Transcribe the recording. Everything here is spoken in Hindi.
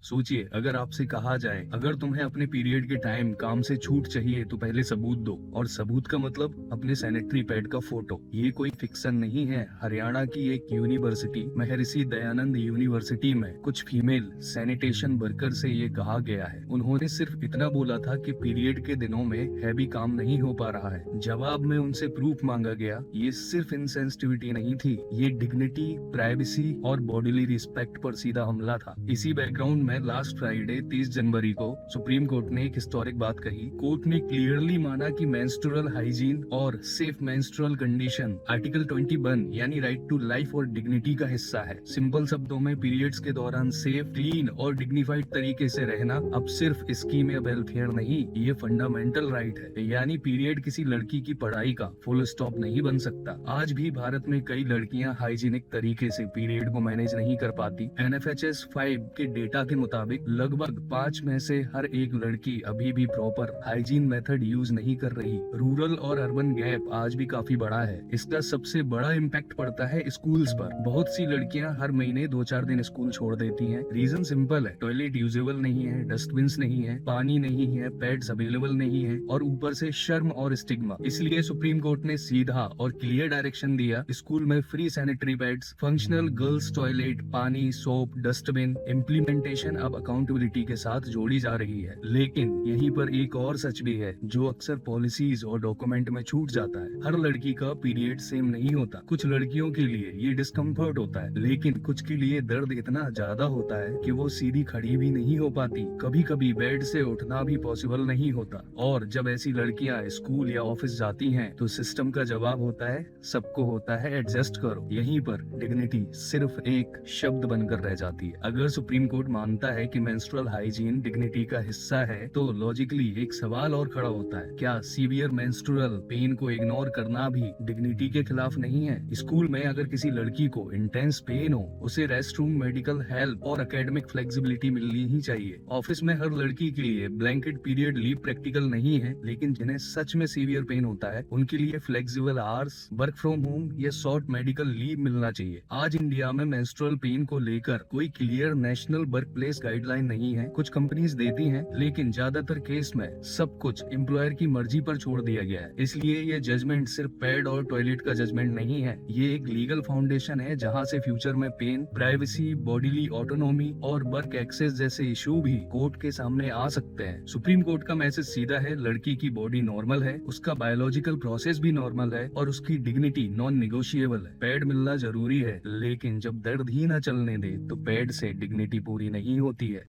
सोचिए, अगर आपसे कहा जाए अगर तुम्हें अपने पीरियड के टाइम काम से छूट चाहिए तो पहले सबूत दो, और सबूत का मतलब अपने सैनिटरी पैड का फोटो। ये कोई फिक्शन नहीं है। हरियाणा की एक यूनिवर्सिटी, महर्षि दयानंद यूनिवर्सिटी में कुछ फीमेल सैनिटेशन वर्कर से ये कहा गया है। उन्होंने सिर्फ इतना बोला था कि पीरियड के दिनों में हैवी काम नहीं हो पा रहा है। जवाब में उनसे प्रूफ मांगा गया। ये सिर्फ इनसेंसिटिविटी नहीं थी, ये डिग्निटी, प्राइवेसी और बॉडीली रिस्पेक्ट पर सीधा हमला था। इसी बैकग्राउंड में लास्ट फ्राइडे 30 जनवरी को सुप्रीम कोर्ट ने एक हिस्टोरिक बात कही। कोर्ट ने क्लियरली माना कि मेंस्ट्रुअल हाइजीन और सेफ मेंस्ट्रुअल कंडीशन आर्टिकल 21 यानी राइट टू लाइफ और डिग्निटी का हिस्सा है। सिंपल शब्दों में पीरियड्स के दौरान सेफ, क्लीन और डिग्निफाइड तरीके से रहना अब सिर्फ स्कीम या वेलफेयर नहीं, ये फंडामेंटल राइट है। यानी पीरियड किसी लड़की की पढ़ाई का फुल स्टॉप नहीं बन सकता। आज भी भारत में कई लड़कियां हाइजीनिक तरीके से पीरियड को मैनेज नहीं कर पाती। NFHS 5 के डेटा के मुताबिक लगभग 5 में से हर एक लड़की अभी भी प्रॉपर हाइजीन मेथड यूज नहीं कर रही। रूरल और अर्बन गैप आज भी काफी बड़ा है। इसका सबसे बड़ा इम्पैक्ट पड़ता है स्कूल्स पर। बहुत सी लड़कियां हर महीने 2-4 दिन स्कूल छोड़ देती हैं। रीजन सिंपल है, टॉयलेट यूजेबल नहीं है, डस्टबिन नहीं है, पानी नहीं है, पैड्स अवेलेबल नहीं है और ऊपर से शर्म और स्टिग्मा। इसलिए सुप्रीम कोर्ट ने सीधा और क्लियर डायरेक्शन दिया, स्कूल में free sanitary pads, functional girls toilet, पानी, सोप, डस्टबिन। इम्प्लीमेंटेशन अब अकाउंटेबिलिटी के साथ जोड़ी जा रही है। लेकिन यहीं पर एक और सच भी है जो अक्सर पॉलिसीज और डॉक्यूमेंट में छूट जाता है। हर लड़की का पीरियड सेम नहीं होता। कुछ लड़कियों के लिए ये डिस्कम्फर्ट होता है, लेकिन कुछ के लिए दर्द इतना ज्यादा होता है कि वो सीधी खड़ी भी नहीं हो पाती। कभी कभी बेड से उठना भी पॉसिबल नहीं होता। और जब ऐसी लड़कियां स्कूल या ऑफिस जाती हैं तो सिस्टम का जवाब होता है, सबको होता है, एडजस्ट करो। यहीं पर डिग्निटी सिर्फ एक शब्द बनकर रह जाती है। अगर सुप्रीम कोर्ट मानता है कि मेंस्ट्रुअल हाइजीन डिग्निटी का हिस्सा है तो लॉजिकली एक सवाल और खड़ा होता है, क्या सीवियर मेंस्ट्रुअल पेन को इग्नोर करना भी डिग्निटी के खिलाफ नहीं है? स्कूल में अगर किसी लड़की को इंटेंस पेन हो, उसे रेस्ट रूम, मेडिकल हेल्प और एकेडमिक फ्लेक्सिबिलिटी मिलनी ही चाहिए। ऑफिस में हर लड़की के लिए ब्लैंकेट पीरियड लीव प्रैक्टिकल नहीं है, लेकिन जिन्हें सच में सीवियर पेन होता है उनके लिए flexible hours, work from home या शॉर्ट मेडिकल लीव मिलना चाहिए। आज इंडिया में मेंस्ट्रुअल पेन को लेकर कोई clear national work place guideline नहीं है। कुछ कंपनीज देती हैं, लेकिन ज्यादातर केस में सब कुछ एम्प्लॉयर की मर्जी पर छोड़ दिया गया है। इसलिए ये जजमेंट सिर्फ पैड और टॉयलेट का जजमेंट नहीं है, ये एक लीगल फाउंडेशन है जहाँ से फ्यूचर में पेन, प्राइवेसी, बॉडीली ऑटोनॉमी और वर्क एक्सेस जैसे इशू भी कोर्ट के सामने आ सकते हैं। सुप्रीम कोर्ट का मैसेज सीधा है, लड़की की बॉडी नॉर्मल है, उसका बायोलॉजिकल प्रोसेस भी नॉर्मल है और उसकी डिग्निटी नॉन निगोशिएबल है। पैड मिलना जरूरी है, लेकिन जब दर्द ही न चलने दे तो पैड से डिग्निटी पूरी नहीं होती है।